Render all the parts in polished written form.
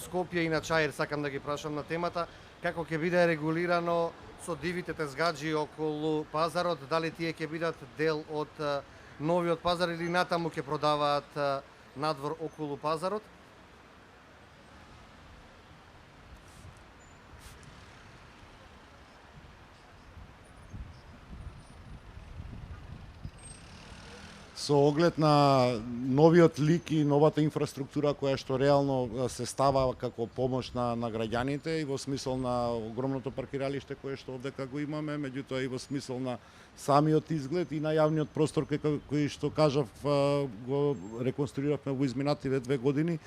Скопје и на Чаир сакам да ги прашам на темата, како ќе биде регулирано со дивите тезгаџи околу пазарот, дали тие ќе бидат дел од новиот пазар или натаму ќе продаваат надвор околу пазарот? Со оглед на новиот лик и новата инфраструктура која што реално се става како помош на граѓаните и во смисол на огромното паркиралиште кое што овдека го имаме, меѓутоа и во смисол на самиот изглед и на јавниот простор кој што кажав го реконструиравме во изминативе 2 години.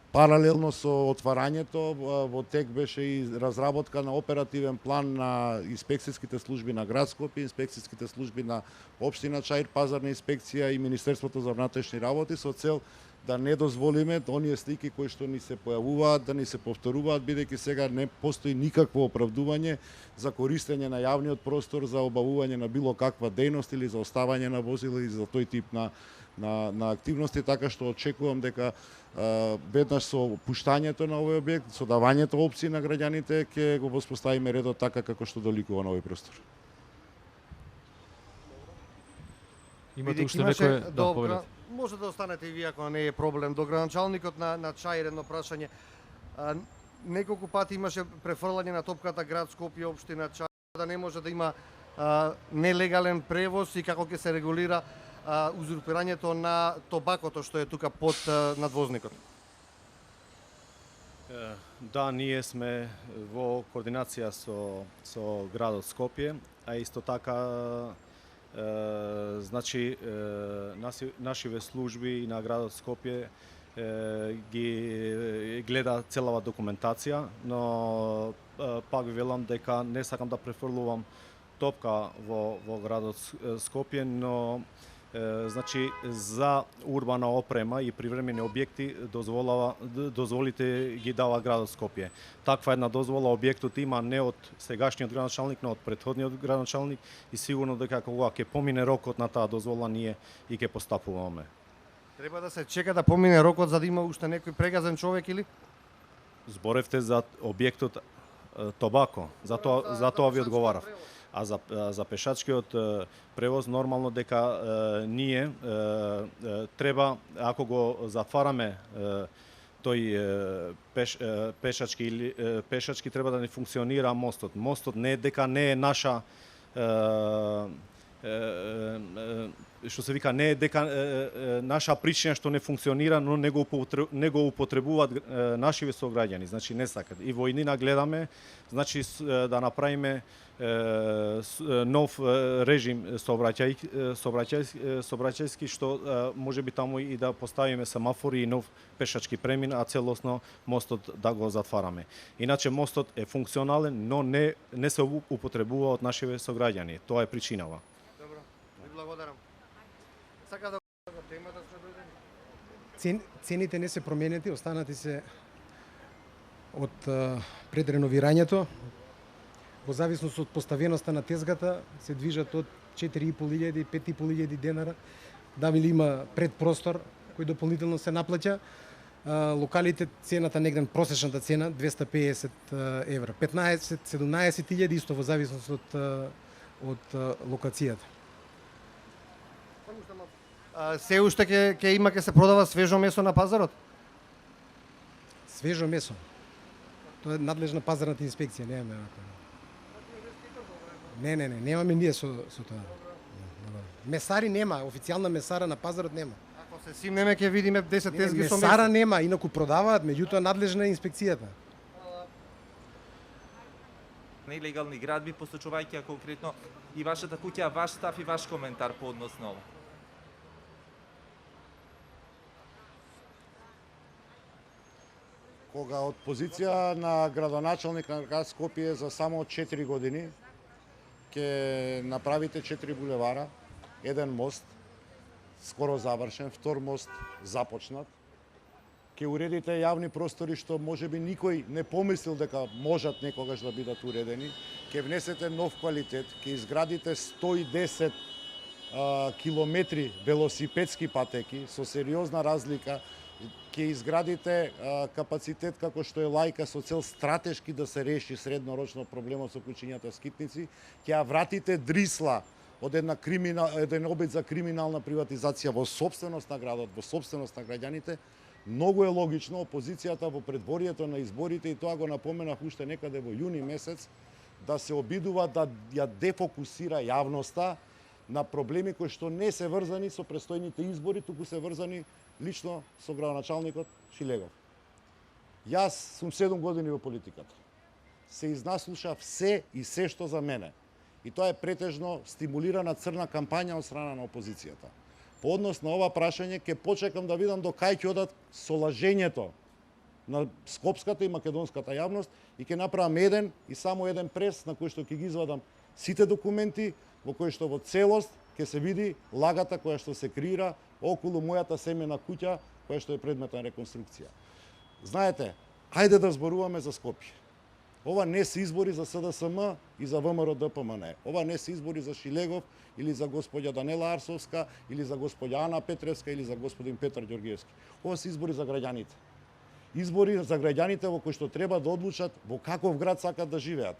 Паралелно со отварањето, во тек беше и разработка на оперативен план на инспекцијските служби на град Скопје, инспекцијските служби на општина Чаир, пазарна инспекција и Министерството за внатрешни работи со цел да не дозволиме оние слики кои што ни се појавуваат да ни се повторуваат, бидејќи сега не постои никакво оправдување за користење на јавниот простор за обавување на било каква дејност или за оставање на возила или за тој тип на активности, така што очекувам дека веднаш со пуштањето на овој објект, со давањето опции на граѓаните, ќе го воспоставиме редот така како што доликува на овој простор. Имате уште некој добро. Може да останете и вие ако не е проблем. До градоначалникот на Чаир едно прашање. Неколку пати имаше префрлање на топката град Скопје, општина Чаир, да не може да има нелегален превоз и како ќе се регулира узурпирањето на тобакото што е тука под надвозникот. Да, ние сме во координација со градот Скопје, а исто така значи нашиве служби на градот Скопје ги гледа целава документација, но пак ви велам дека не сакам да префрлувам топка во градот Скопје, но значи за урбана опрема и привремени објекти дозволите ги дава градот Скопје. Таква една дозвола објектот има не од сегашниот градоначалник, но од претходниот градоначалник и сигурно дека кога ќе помине рокот на таа дозвола ние и ќе постапуваме. Треба да се чека да помине рокот за да има уште некој прегазен човек или? Зборевте за објектот Тобако, затоа ви одговарав. А за пешачкиот превоз нормално дека ние треба, ако го затвараме тој пешачки треба да не функционира мостот. Мостот не е дека не е наша што се вика, не е дека наша причина што не функционира, но не го употребуваат нашиве сограѓани, значи не сакат. И во иднина гледаме, значи да направиме нов режим сообраќајски, што може би таму и да поставиме семафори и нов пешачки премин, а целосно мостот да го затвараме. Иначе мостот е функционален, но не се употребува од нашиве сограѓани. Тоа е причинава. Добро, ви благодарам. Сака да темата Цените не се променети, останати се од пред реновирањето. Во зависност од поставеноста на тезгата се движат од 4.500 и 5.500 денара. Дали има предпростор кој дополнително се наплаќа. Локалите цената негде просечната цена 250 евра. 15-17.000 исто во зависност од локацијата. Се уште ќе се продава свежо месо на пазарот? Свежо месо. Тоа е надлежна пазарната инспекција, немаме вака. Не, немаме ние со тоа. Месари нема, официјална месара на пазарот нема. Ако се симнеме ќе видиме 10 тезги со месо. Месара нема, инаку продаваат, меѓутоа надлежна е инспекцијата. Нелегални градби, посочувајќи конкретно и вашата куќа, ваш став и ваш коментар по однос на ова. Кога од позиција на градоначалник на град Скопје за само 4 години ќе направите 4 булевара, еден мост скоро завршен, втор мост започнат, ќе уредите јавни простори што можеби никој не помислил дека можат некогаш да бидат уредени, ќе внесете нов квалитет, ќе изградите 110 километри велосипедски патеки со сериозна разлика ќе изградите капацитет како што е Лајка со цел стратешки да се реши среднорочно проблемот со кучињата скитници, ќе ја вратите Дрисла од еден обид за криминална приватизација во собственост на градот, во собственост на граѓаните. Многу е логично опозицијата во предворието на изборите, и тоа го напоменав уште некаде во јуни месец, да се обидува да ја дефокусира јавноста на проблеми кои што не се врзани со престојните избори, туку се врзани лично со градоначалникот Шилегов. Јас сум 7 години во политиката. Се изнаслушав се и се што за мене. И тоа е претежно стимулирана црна кампања од страна на опозицијата. По однос на ова прашање ќе почекам да видам до кај ќе одат со лажењето на скопската и македонската јавност и ќе направам еден и само еден прес на кој што ќе ги извадам сите документи, во кој што во целост ќе се види лагата која што се креира околу мојата семена куќа, која што е предмет на реконструкција. Знаете, ајде да зборуваме за Скопје. Ова не се избори за СДСМ и за ВМРО ДПМН. Ова не се избори за Шилегов или за господја Данела Арсовска или за господја Ана Петревска или за господин Петар Ѓоргиевски. Ова се избори за граѓаните. Избори за граѓаните во кои што треба да одлучат во каков град сакат да живеат.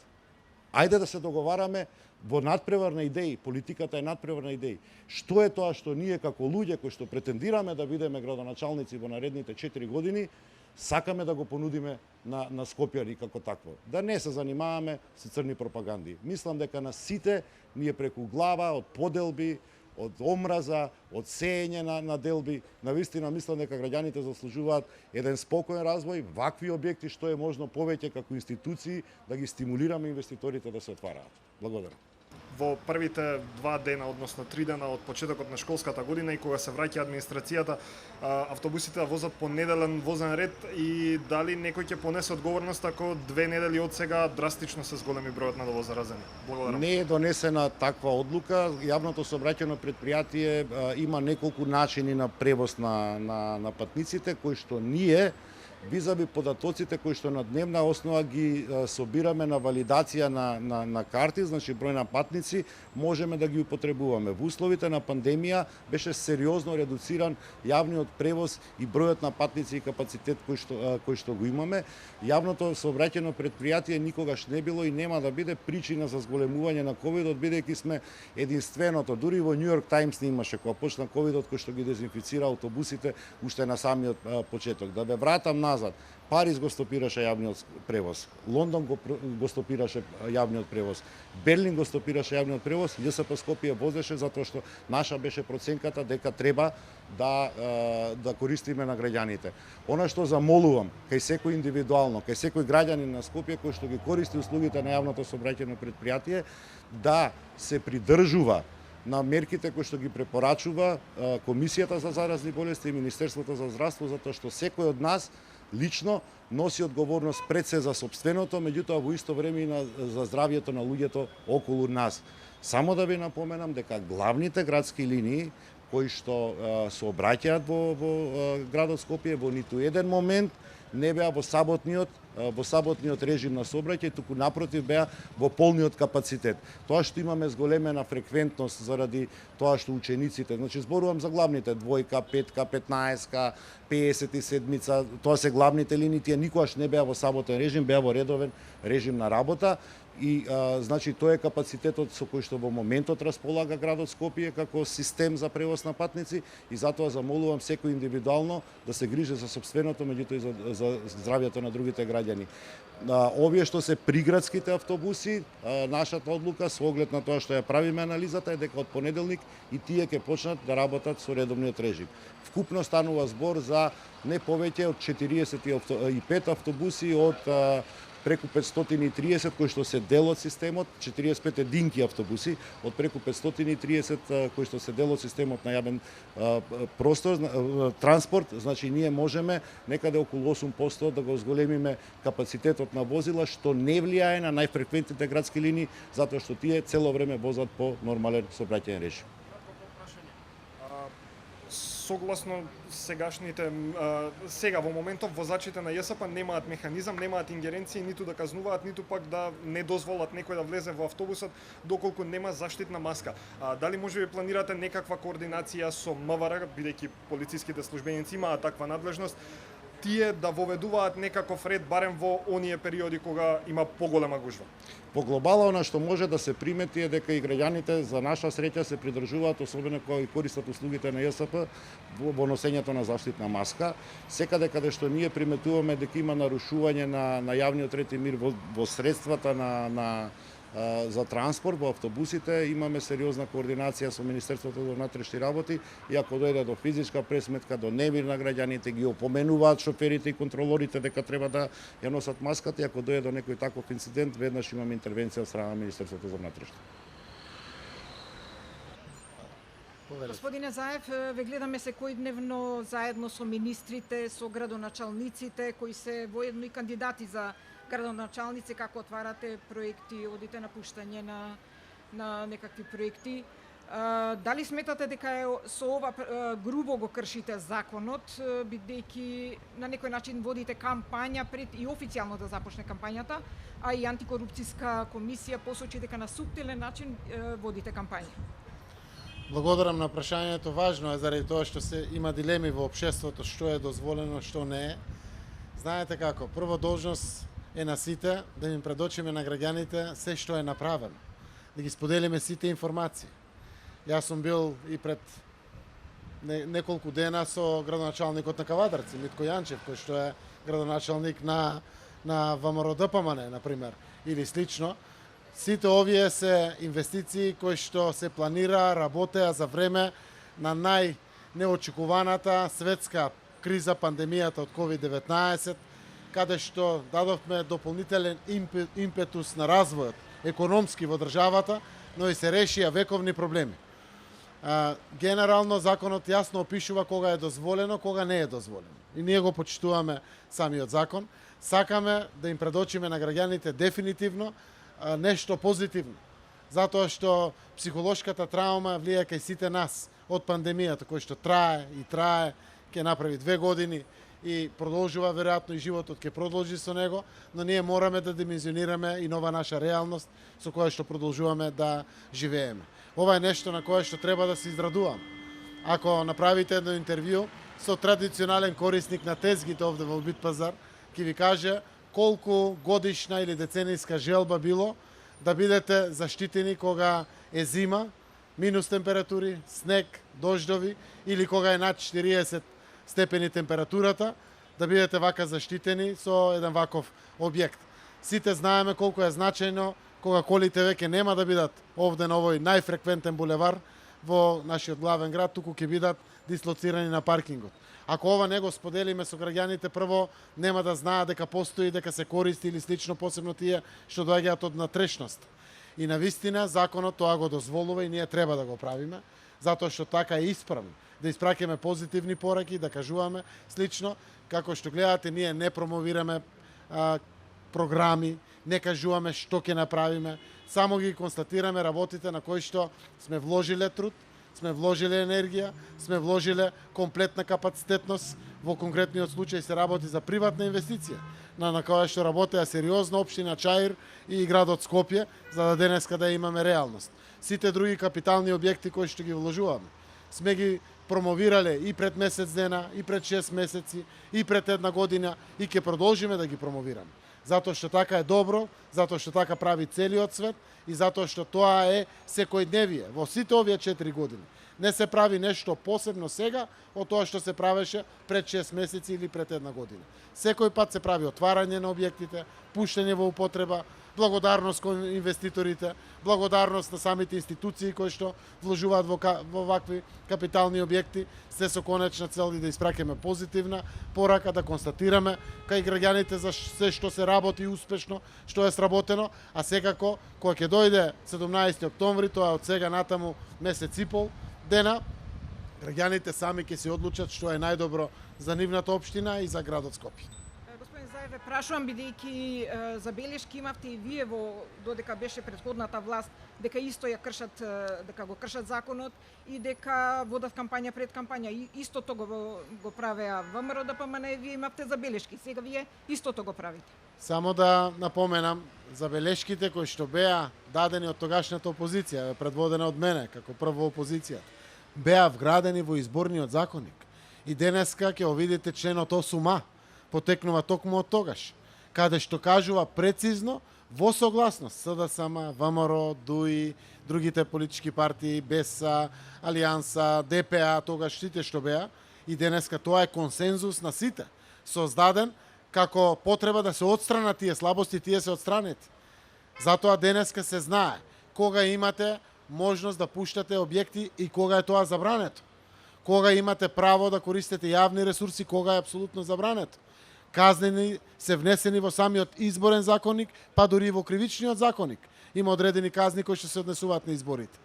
Ајде да се договараме во надпревар на идеи. Политиката е надпревар на идеи. Што е тоа што ние како луѓе кои што претендираме да бидеме градоначалници во наредните 4 години, сакаме да го понудиме на скопјари како такво. Да не се занимаваме со црни пропаганди. Мислам дека на сите ние преку глава, од поделби, од омраза, од сеење на делби, навистина мислам дека граѓаните заслужуваат еден спокоен развој, вакви објекти што е можно повеќе како институции да ги стимулираме инвеститорите да се отвараат. Благодарам. Во првите 2 дена, односно 3 дена од почетокот на школската година и кога се враќа администрацијата, автобусите возат по неделен возен ред и дали некој ќе понесе одговорност ако 2 недели од сега драстично се зголеми бројот на новозаразени? Благодарам. Не е донесена таква одлука. Јавното сообраќајно предпријатие има неколку начини на превоз на патниците кои што ние визави податоците кои што на дневна основа ги собираме на валидација на карти, значи број на патници, можеме да ги употребуваме. Во условите на пандемија беше сериозно редуциран јавниот превоз и бројот на патници и капацитет кој што го имаме. Јавното сообраќајно предпријатие никогаш не било и нема да биде причина за зголемување на ковидот, бидејќи сме единственото. Дури во Нью Йорк Таймс не имаше кога почна ковидот кој што ги дезинфицира автобусите уште на самиот почеток. Да бе вратам назад. Париз го стопираше јавниот превоз, Лондон го стопираше јавниот превоз, Берлин го стопираше јавниот превоз, ЈСП Скопје возеше затоа што наша беше проценката дека треба да користиме на граѓаните. Она што замолувам кај секој индивидуално, кај секој граѓанин на Скопје кој што ги користи услугите на јавното сообраќајно предпријатие, да се придржува на мерките кои што ги препорачува Комисијата за заразни болести и Министерството за здравство, затоа што секој од нас лично носи одговорност пред се за собственото, меѓутоа во исто време и за здравјето на луѓето околу нас. Само да ви напоменам дека главните градски линии кои што сообраќаат во градот Скопје во ниту еден момент не беа во саботниот режим на сообраќај, туку напротив беа во полниот капацитет. Тоа што имаме зголемена фреквентност заради тоа што учениците, значи зборувам за главните двојка, петка, 15-ка, 57-ца, тоа се главните линии, тие никогаш не беа во саботен режим, беа во редовен режим на работа. И значи тоа е капацитетот со кој што во моментот располага градот Скопје како систем за превоз на патници и затоа замолувам секој индивидуално да се грижи за собственото, меѓутоа и за здравјето на другите граѓани. Овие што се приградските автобуси, нашата одлука со оглед на тоа што ја правиме анализата е дека од понеделник и тие ќе почнат да работат со редовниот режим. Вкупно станува збор за не повеќе од 45 автобуси од преку 530 кои што се дел од системот, 45 единки автобуси од преку 530 кои што се дел од системот на јавен простор, транспорт, значи ние можеме некаде околу 8% да го зголемиме капацитетот на возила, што не влијае на најфреквентните градски линии, затоа што тие цело време возат по нормален сообраќајен режим. согласно сегашните сега во моментов возачите на ЈСП немаат механизам, немаат ингеренции ниту да казнуваат, ниту пак да не дозволат некој да влезе во автобусот доколку нема заштитна маска. Дали можеби планирате некаква координација со МВР, бидејќи полициските службеници имаат таква надлежност, тие да воведуваат некаков ред барем во оние периоди кога има поголема гужва? По глобално што може да се примети е дека и граѓаните за наша среќа се придржуваат, особено кога користат услугите на ЈСП во носењето на заштитна маска. Секаде каде што ние приметуваме дека има нарушување на јавниот ред и мир во средствата за транспорт во автобусите, имаме сериозна координација со Министерството за внатрешни работи и ако дојде до физичка пресметка, до немир на граѓаните, ги опоменуваат шоферите и контролорите дека треба да ја носат маската и ако дојде до некој таков инцидент, веднаш имаме интервенција од страна на Министерството за внатрешни. Господине Заев, ве гледаме секојдневно заедно со министрите, со градоначалниците кои се воедно и кандидати за градоначалници, како отварате проекти, одите на пуштање на некакви проекти. Дали сметате дека со ова грубо го кршите законот, бидејќи на некој начин водите кампања пред и официјално да започне кампањата, а и антикорупцијска комисија посочи дека на суптилен начин водите кампања? Благодарам на прашањето. Важно е заради тоа што се има дилеми во општеството што е дозволено, што не е. Знаете како, прва должност е на сите да им предочиме на граѓаните се што е направено, да ги споделиме сите информации. Јас сум бил и пред неколку дена со градоначалникот на Кавадарци, Митко Јанчев, кој што е градоначалник на ВМРО ДПМН, например, или слично. Сите овие се инвестиции кои што се планира, работеа за време на најнеочекуваната светска криза, пандемијата од COVID-19, каде што дадовме дополнителен импетус на развојот економски во државата, но и се решија вековни проблеми. Генерално законот јасно опишува кога е дозволено, кога не е дозволено. И ние го почитуваме самиот закон. Сакаме да им предочиме на граѓаните дефинитивно нешто позитивно. Затоа што психолошката травма влија кај сите нас од пандемијата, кој што трае и трае, ќе направи 2 години и продолжува веројатно и животот ќе продолжи со него, но ние мораме да димензионираме и нова наша реалност со која што продолжуваме да живееме. Ова е нешто на кое што треба да се израдувам. Ако направите едно интервју со традиционален корисник на тезгите овде во Битпазар, ќе ви каже колку годишна или деценијска желба било да бидете заштитени кога е зима, минус температури, снег, дождови или кога е над 40 степени температурата, да бидете вака заштитени со еден ваков објект. Сите знаеме колку е значајно кога колите веќе нема да бидат овде на овој најфреквентен булевар во нашиот главен град, туку ќе бидат дислоцирани на паркингот. Ако ова не го споделиме со граѓаните, прво нема да знаат дека постои, дека се користи или слично, посебно тие што доаѓаат од натрешност. И навистина законот тоа го дозволува и ние треба да го правиме, затоа што така е исправно. Да испраќаме позитивни пораки, да кажуваме слично, како што гледате, ние не промовираме програми, не кажуваме што ќе направиме, само ги констатираме работите на кои што сме вложиле труд, сме вложиле енергија, сме вложиле комплетна капацитетност. Во конкретниот случај се работи за приватна инвестиција, на која што работеа сериозно општина Чаир и градот Скопје, за да денеска да имаме реалност. Сите други капитални објекти кои што ги вложуваме, сме ги промовирале и пред месец дена, и пред 6 месеци, и пред 1 година, и ќе продолжиме да ги промовираме. Затоа што така е добро, затоа што така прави целиот свет и затоа што тоа е секојдневие во сите овие 4 години. Не се прави нешто посебно сега од тоа што се правеше пред 6 месеци или пред 1 година. Секој пат се прави отварање на објектите, пуштање во употреба, благодарност кон инвеститорите, благодарност на самите институции кои што вложуваат во вакви капитални објекти, се со конечна цел да испраќаме позитивна порака, да констатираме кај граѓаните за се што се работи успешно, што е сработено, а секако кога ќе дојде 17 октомври, тоа од сега натаму месец и пол дена, граѓаните сами ќе се одлучат што е најдобро за нивната општина и за градот Скопје. Господин Заеве, прашувам бидејќи забелешки имавте и вие додека беше претходната власт дека исто ја кршат, дека го кршат законот и дека водат кампања пред кампања. И истото го правеа ВМРО ДПМН и вие имавте забелешки. Сега вие истото го правите. Само да напоменам, забелешките кои што беа дадени од тогашната опозиција, предводена од мене како прва опозиција, беа вградени во изборниот законник. И денеска ќе го видите членот 8а, потекнува токму од тогаш, каде што кажува прецизно во согласност СДСМ, ВМРО, ДУИ, другите политички партии, БЕСА, Алијанса, ДПА, тогаш сите што беа, и денеска тоа е консензус на сите, создаден како потреба да се отстранат тие слабости, тие се отстранети. Затоа денеска се знае кога имате можност да пуштате објекти и кога е тоа забрането. Кога имате право да користите јавни ресурси, кога е апсолутно забрането. Казнени се внесени во самиот изборен законник, па дури и во кривичниот законник. Има одредени казни кои што се однесуваат на изборите.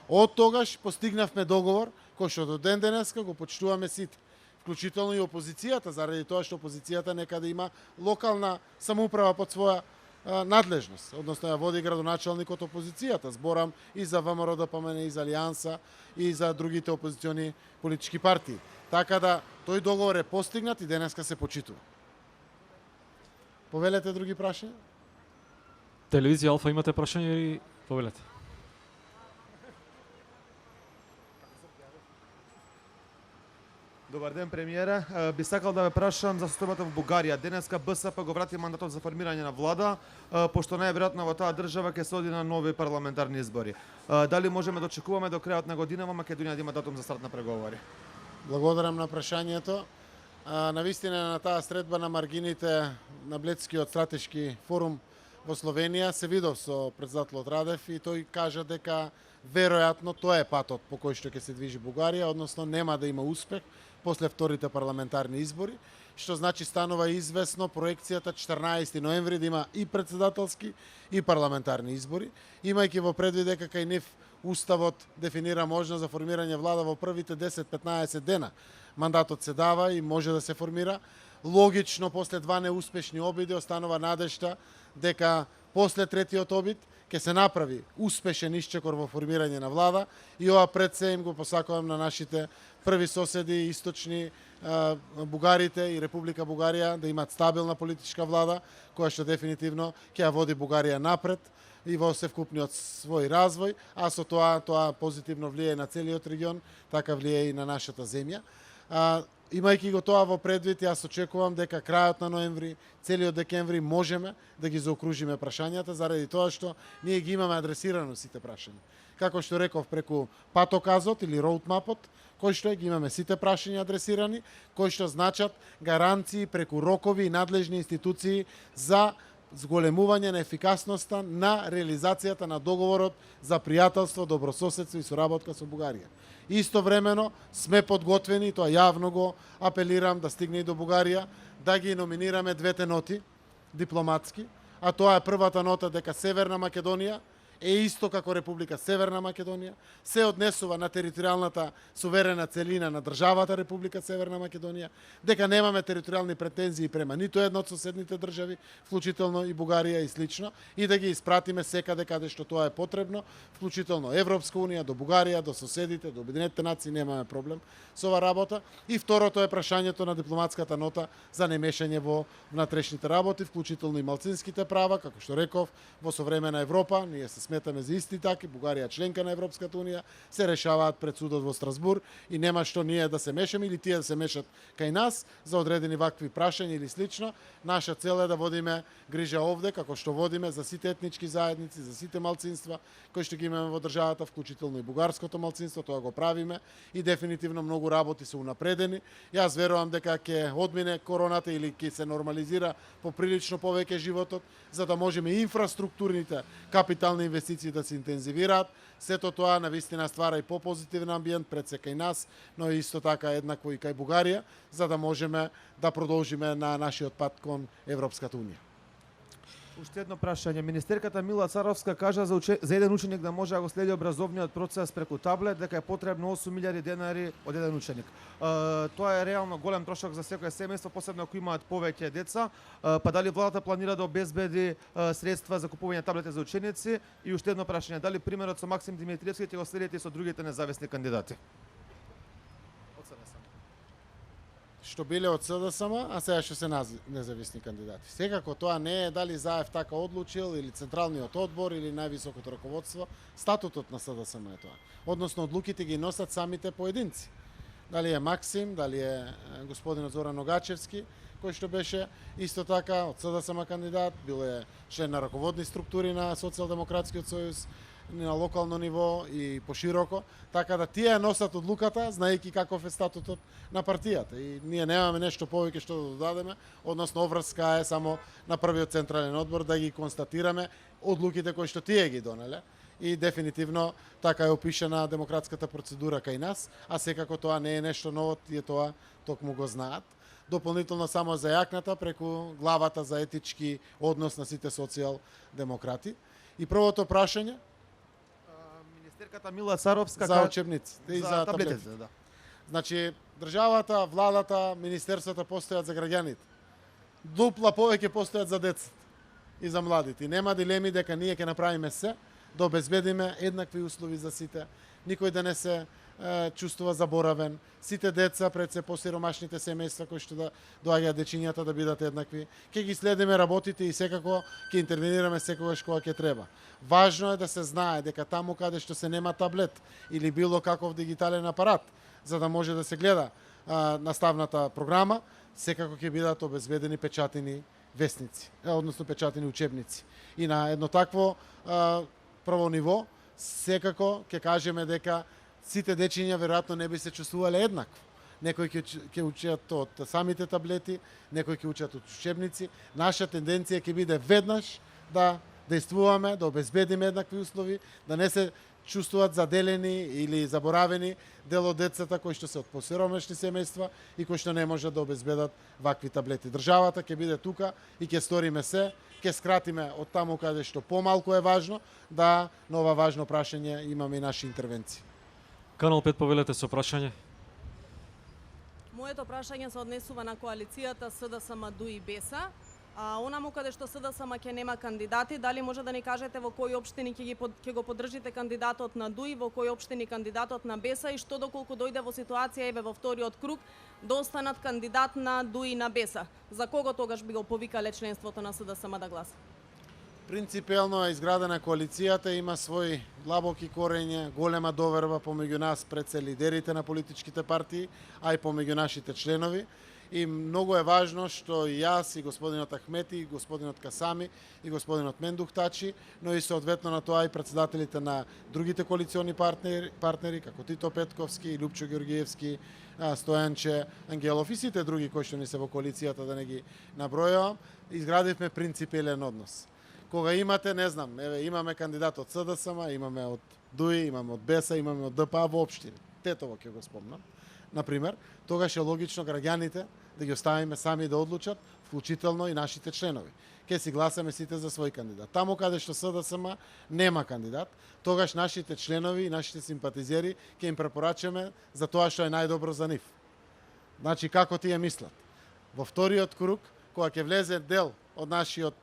Од тогаш постигнавме договор кој што до ден денеска го почитуваме сите, вклучително и опозицијата, заради тоа што опозицијата некаде има локална самоуправа под своја надлежност, односно ја води градоначалникот опозицијата. Зборам и за ВМРО ДПМН, и за Алијанса, и за другите опозициони политички партии. Така да тој договор е постигнат и денеска се почитува. Повелете други прашања? Телевизија Алфа имате прашање и повелете. Добар ден, премиера. Би сакал да ве прашам за состојбата во Бугарија. Денеска БСП го врати мандатот за формирање на влада, пошто најверојатно во таа држава ќе се оди на нови парламентарни избори. Дали можеме да очекуваме до крајот на година во Македонија да има датум за старт на преговори? Благодарам на прашањето. Навистина на таа средба на маргините на Бледскиот стратешки форум во Словенија се видов со председателот Радев и тој кажа дека веројатно тоа е патот по кој што ќе се движи Бугарија, односно нема да има успех после вторите парламентарни избори, што значи станува известно проекцијата 14 ноември да има и председателски и парламентарни избори, имајќи во предвид дека кај нив Уставот дефинира можност за формирање влада во првите 10-15 дена. Мандатот се дава и може да се формира. Логично, после два неуспешни обиди, останува надежта дека после третиот обид ќе се направи успешен исчекор во формирање на влада и ова пред се им го посакувам на нашите први соседи, источни бугарите и Република Бугарија да имат стабилна политичка влада која што дефинитивно ќе ја води Бугарија напред и во севкупниот свој развој, а со тоа позитивно влијае на целиот регион, така влијае и на нашата земја. Имајќи го тоа во предвид, јас очекувам дека крајот на ноември, целиот декември можеме да ги заокружиме прашањата, заради тоа што ние ги имаме адресирано сите прашања. Како што реков, преку патоказот или роудмапот, кој што ги имаме сите прашања адресирани, кои што значат гаранции преку рокови и надлежни институции за зголемување на ефикасноста на реализацијата на договорот за пријателство, добрососедство и соработка со Бугарија. Истовремено сме подготвени, тоа јавно го апелирам да стигне и до Бугарија, да ги номинираме двете ноти дипломатски, а тоа е првата нота дека Северна Македонија е исто како Република Северна Македонија, се однесува на територијалната суверена целина на државата Република Северна Македонија, дека немаме територијални претензии према ниту една од соседните држави, вклучително и Бугарија и слично, и да ги испратиме секаде каде што тоа е потребно, вклучително Европска унија, до Бугарија, до соседите, до Обединетите нации, немаме проблем со ова работа. И второто е прашањето на дипломатската нота за немешање во внатрешните работи, вклучително и малцинските права, како што реков, во современа Европа, ние се сметаме за исти таки, Бугарија членка на Европската унија, се решаваат пред судот во Страсбур и нема што ние да се мешаме или тие да се мешат кај нас за одредени вакви прашања или слично. Наша цел е да водиме грижа овде, како што водиме за сите етнички заедници, за сите малцинства кои што ги имаме во државата, вклучително и бугарското малцинство, тоа го правиме и дефинитивно многу работи се унапредени. Јас верувам дека ќе одмине короната или ќе се нормализира поприлично повеќе животот, за да можеме инфраструктурните капитални инвестиции да се интензивираат. Сето тоа навистина ствара и попозитивен амбиент пред се кај нас, но и исто така еднакво и кај Бугарија, за да можеме да продолжиме на нашиот пат кон Европската унија. Уште едно прашање. Министерката Мила Царовска кажа за еден ученик да може да го следи образовниот процес преку таблет, дека е потребно 8.000 денари од еден ученик. Тоа е реално голем трошок за секое семејство, посебно ако имаат повеќе деца. Па дали владата планира да обезбеди средства за купување таблети за ученици? И уште едно прашање, дали примерот со Максим Димитриевски ќе го следите и со другите независни кандидати? Што биле од СДСМ, а сега што се независни кандидати. Секако тоа не е дали Заев така одлучил или Централниот одбор или највисокото раководство, статутот на СДСМ е тоа. Односно одлуките ги носат самите поединци. Дали е Максим, дали е господинот Зоран Огачевски, кој што беше исто така од СДСМ кандидат, бил е член на раководни структури на Социјалдемократскиот сојуз, на локално ниво и пошироко, така да тие носат одлуката, знаејќи каков е статутот на партијата. И ние немаме нешто повеќе што да додадеме, односно обврска е само на првиот централен одбор да ги констатираме одлуките кои што тие ги донеле. И дефинитивно така е опишана демократската процедура кај нас, а секако тоа не е нешто ново, тие тоа токму го знаат. Дополнително само за јакната преку главата за етички однос на сите социјал-демократи. И првото прашање Министерката Мила Царовска за учебниците и за таблетите, таблетите. да. Значи, државата, владата, министерствата постојат за граѓаните. Дупла повеќе постојат за децата и за младите. И нема дилеми дека ние ќе направиме се да обезбедиме еднакви услови за сите. Никој да не се чувствува заборавен. Сите деца пред се посиромашните семејства кои што да доаѓаат дечињата да бидат еднакви. Ќе ги следиме работите и секако ќе интервенираме секогаш кога ќе треба. Важно е да се знае дека таму каде што се нема таблет или било каков дигитален апарат за да може да се гледа наставната програма, секако ќе бидат обезбедени печатени вестници, односно печатени учебници. И на едно такво прво ниво секако ќе кажеме дека сите дечиња веројатно не би се чувствувале еднакво. Некои ќе учат од самите таблети, некои ќе учат од учебници. Наша тенденција ќе биде веднаш да действуваме, да обезбедиме еднакви услови, да не се чувствуваат заделени или заборавени дел од децата кои што се од посиромашни семејства и кои што не можат да обезбедат вакви таблети. Државата ќе биде тука и ќе сториме се, ќе скратиме од таму каде што помалку е важно, да на ова важно прашање имаме и наши интервенции. Канал 5 повелете со прашање. Моето прашање се однесува на коалицијата СДСМ ДУИ БЕСА. Онаму каде што СДСМ ќе нема кандидати, дали може да ни кажете во кои општини ќе го поддржите кандидатот на ДУИ, во кои општини кандидатот на БЕСА и што доколку дојде во ситуација еве во вториот круг да останат кандидат на ДУИ на БЕСА? За кого тогаш би го повикале членството на СДСМ да гласа? Принципиелно е изградена коалицијата, има своји длабоки корења, голема доверба помеѓу нас пред се лидерите на политичките партии, а и помеѓу нашите членови. И многу е важно што и јас, и господинот Ахмети, и господинот Касами, и господинот Мендухтачи, но и соодветно на тоа и председателите на другите коалициони партнери како Тито Петковски, Лјупчо Георгиевски, Стојанче Ангелов и сите други кои што ни се во коалицијата, да не ги набројувам, изградивме принципиелен однос. Кога имате, не знам, еве имаме кандидат од СДСМ, имаме од ДУИ, имаме од БЕСА, имаме од ДПА во општини. Тетово ќе го спомнам. Например, тогаш е логично граѓаните да ги оставиме сами да одлучат, вклучително и нашите членови. Ке си гласаме сите за свој кандидат. Таму каде што СДСМ нема кандидат, тогаш нашите членови и нашите симпатизери ќе им препорачаме за тоа што е најдобро за нив. Значи, како тие мислат? Во вториот круг, кога ќе влезе дел од нашиот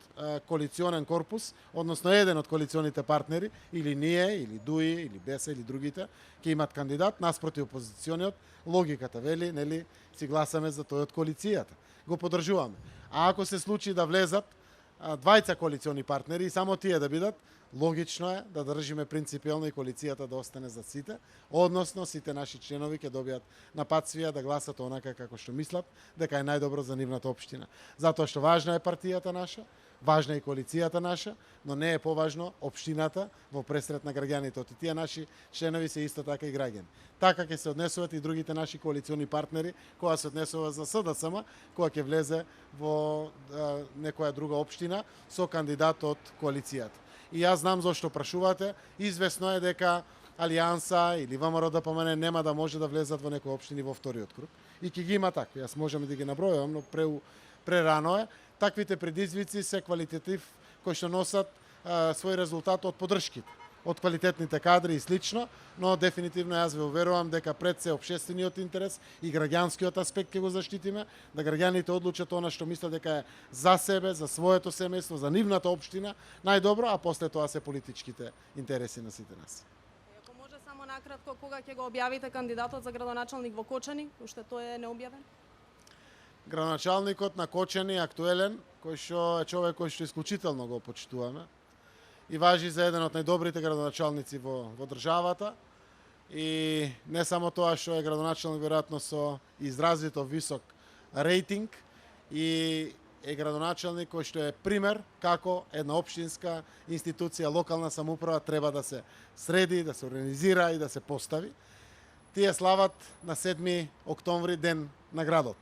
коалиционен корпус, односно еден од коалиционите партнери, или ние, или ДУИ, или БЕСА, или другите, ќе имат кандидат, наспроти опозициониот, логиката вели, нели, си гласаме за тој од коалицијата. Го поддржуваме. А ако се случи да влезат двајца коалициони партнери и само тие да бидат, логично е да држиме принципиелно и коалицијата да остане за сите, односно сите наши членови ќе добијат напатствија да гласат онака како што мислат дека е најдобро за нивната општина. Затоа што важна е партијата наша, важна е и коалицијата наша, но не е поважно општината во пресрет на граѓаните. Оти тие наши членови се исто така и граѓани. Така ќе се однесуваат и другите наши коалициони партнери, кога се однесува за СДСМ, кога ќе влезе во некоја друга општина со кандидат од коалицијата. И јас знам зошто прашувате. Известно е дека Алијанса или ВМРО ДПМН нема да може да влезат во некои општини во вториот круг. И ќе ги има такви. Јас можам да ги набројувам, но прерано е. Таквите предизвици се кои што носат свој резултат од поддршките, од квалитетните кадри и слично, но дефинитивно јас ве уверувам дека пред се општествениот интерес и граѓанскиот аспект ќе го заштитиме, да граѓаните одлучат она што мислат дека е за себе, за своето семејство, за нивната општина најдобро, а после тоа се политичките интереси на сите нас. Ако може само накратко, кога ќе го објавите кандидатот за градоначалник во Кочани, уште тој е необјавен? Градоначалникот на Кочани е актуелен, кој што е човек кој што исклучително го почитуваме и важи за еден од најдобрите градоначалници во државата. И не само тоа што е градоначалник веројатно со изразито висок рейтинг, и е градоначалник кој што е пример како една општинска институција, локална самоуправа треба да се среди, да се организира и да се постави. Тие слават на 7 октомври ден на градот.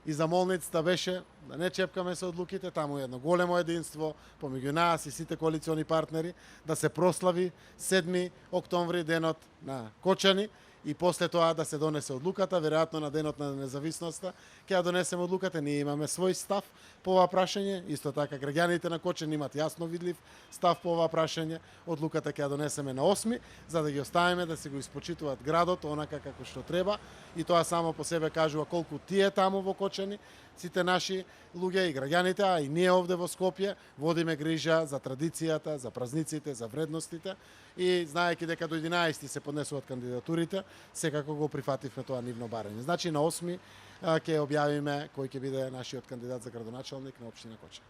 И замолницата беше да не чепкаме се одлуките, таму е едно големо единство помеѓу нас и сите коалициони партнери, да се прослави 7 октомври денот на Кочани и после тоа да се донесе одлуката, веројатно на денот на независноста ќе ја донесеме одлуката. Ние имаме свој став по ова прашање, исто така граѓаните на Кочани имат јасно видлив став по ова прашање. Одлуката ќе ја донесеме на 8, за да ги оставиме да се го испочитуваат градот онака како што треба, и тоа само по себе кажува колку тие таму во Кочани, сите наши луѓе и граѓаните, а и ние овде во Скопје водиме грижа за традицијата, за празниците, за вредностите, и знаејќи дека до 11 се поднесуваат кандидатурите, секако го прифативме тоа нивно барање. Значи на 8 ќе објавиме кој ќе биде нашиот кандидат за градоначалник на општина Кочани.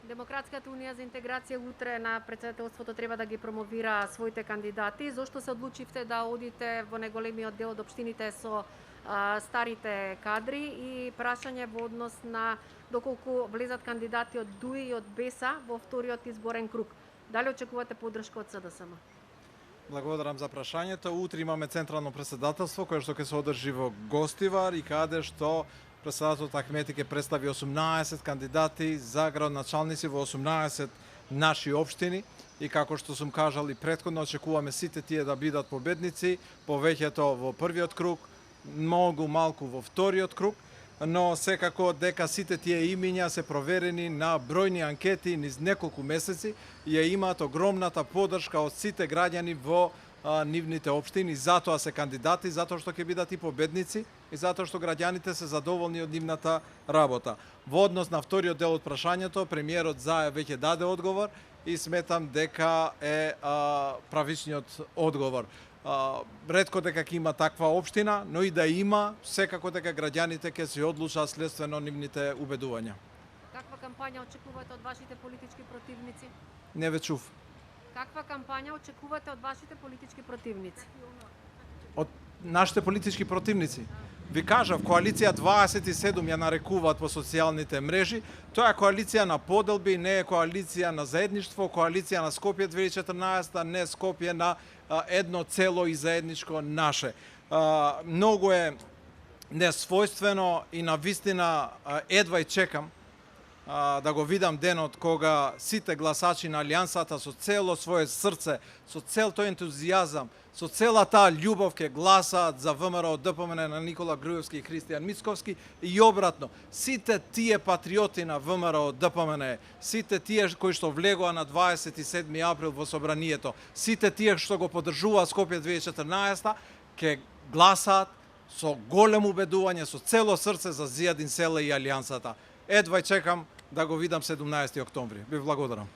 Демократската унија за интеграција утре на претседателството треба да ги промовира своите кандидати. Зошто се одлучивте да одите во најголемиот дел од општините со старите кадри, и прашање во однос на доколку влезат кандидати од ДУИ и од БЕСА во вториот изборен круг? Дали очекувате поддршка од СДСМ? Благодарам за прашањето. Утре имаме централно претседателство кое што ќе се одржи во Гостивар и каде што председателот Ахмети ќе представи 18 кандидати за градоначалници во 18 наши општини, и како што сум кажал и претходно, очекуваме сите тие да бидат победници, повеќето во првиот круг, многу малку во вториот круг, но секако дека сите тие имиња се проверени на бројни анкети низ неколку месеци и ја имаат огромната поддршка од сите граѓани во нивните општини. Затоа се кандидати, затоа што ќе бидат и победници и затоа што граѓаните се задоволни од нивната работа. Во однос на вториот дел од прашањето, премиерот Заев веќе даде одговор и сметам дека е правичниот одговор. Ретко дека ќе има таква општина, но и да има, секако дека граѓаните ќе се одлучат следствено нивните убедувања. Каква кампања очекувате од вашите политички противници? Не ве чув. Каква кампања очекувате од вашите политички противници? Од нашите политички противници? Ви кажав, коалиција 27 ја нарекуваат по социјалните мрежи. Тоа е коалиција на поделби, не е коалиција на заедништво, коалиција на Скопје 2014, не Скопје на едно цело и заедничко наше. Многу е несвојствено и на вистина едва и чекам да го видам денот кога сите гласачи на Алијансата со цело свое срце, со цел тој ентузијазам, со цела таа љубов ќе гласаат за ВМРО ДПМН на Никола Груевски и Христијан Мицковски, и обратно. Сите тие патриоти на ВМРО ДПМН, сите тие кои што влегоа на 27 април во собранието, сите тие што го поддржуваа Скопје 2014, ќе гласаат со големо убедување, со цело срце за Зијадин Селе и Алијансата. Едва чекам да го видам 17 октомври. Ви благодарам.